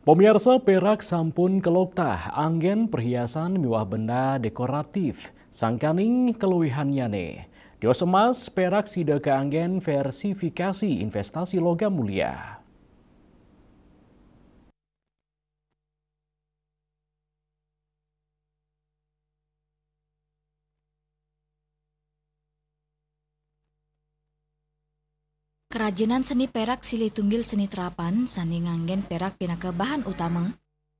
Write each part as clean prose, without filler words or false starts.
Pemirsa, perak sampun keloktah anggen perhiasan miwah benda dekoratif. Sangkaning keluwihannyane. Dios emas perak sida ke anggen versifikasi investasi logam mulia. Kerajinan seni perak silih tunggil seni terapan sani nganggen perak pinaka bahan utama.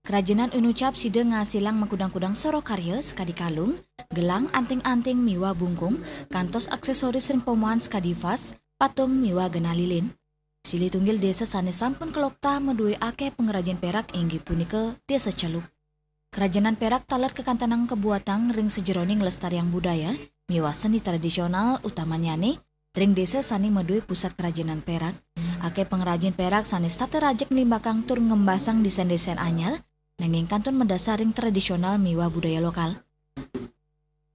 Kerajinan unucap sida ngasilang makudang-kudang soro karya sekadi kalung, gelang anting-anting miwa bungkung, kantos aksesoris ring pemohan sekadi vas, patung miwa gena lilin. Silih tunggil desa sani sampun kelokta medui ake pengrajin perak inggi punika desa Celuk. Kerajinan perak taler kekantanang kebuatan ring sejeroning lestariang budaya, miwa seni tradisional utamanya nih, ring desa sani medui pusat kerajinan perak. Ake pengrajin perak sani starte rajek limbakang tur ngembasang desain-desain anyar, nanging kantun mendasar ring tradisional miwa budaya lokal.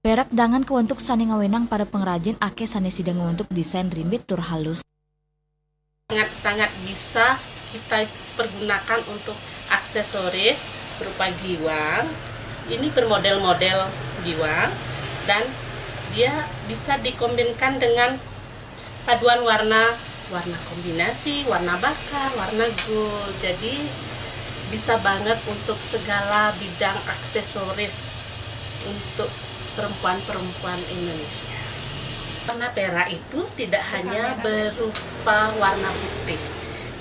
Perak dangan kewentuk sani ngawenang para pengrajin ake sani sidang ngewentuk desain rimbit tur halus. Sangat bisa kita pergunakan untuk aksesoris berupa giwang. Ini bermodel-model giwang dan dia bisa dikombinkan dengan paduan warna kombinasi, warna bakar, warna gold. Jadi bisa banget untuk segala bidang aksesoris untuk perempuan-perempuan Indonesia. Warna perak itu tidak hanya berupa warna putih.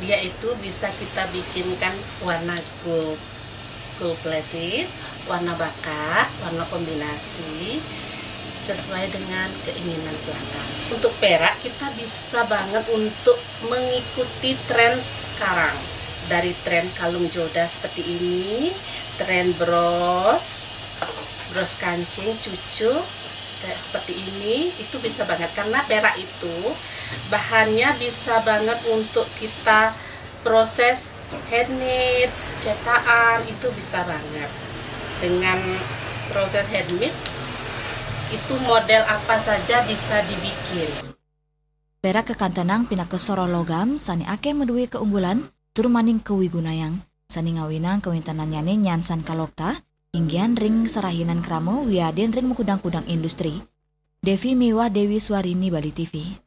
Dia itu bisa kita bikinkan warna gold plated, warna bakar, warna kombinasi sesuai dengan keinginan pelanggan. Untuk perak kita bisa banget untuk mengikuti tren sekarang. Dari tren kalung joda seperti ini, tren bros kancing, cucuk kayak seperti ini, itu bisa banget karena perak itu bahannya bisa banget untuk kita proses handmade, cetakan, itu bisa banget. Dengan proses handmade itu model apa saja bisa dibikin. Perak kekantanang pinaka soro logam sani ake medui keunggulan tur maning kewigunayang. Sani ngawinang kewintananyane nyansan kalokta, inggian ring serahinan kramo wiaden ring mukudang-kudang industri. Devi Miwah Dewi Swarini, Bali TV.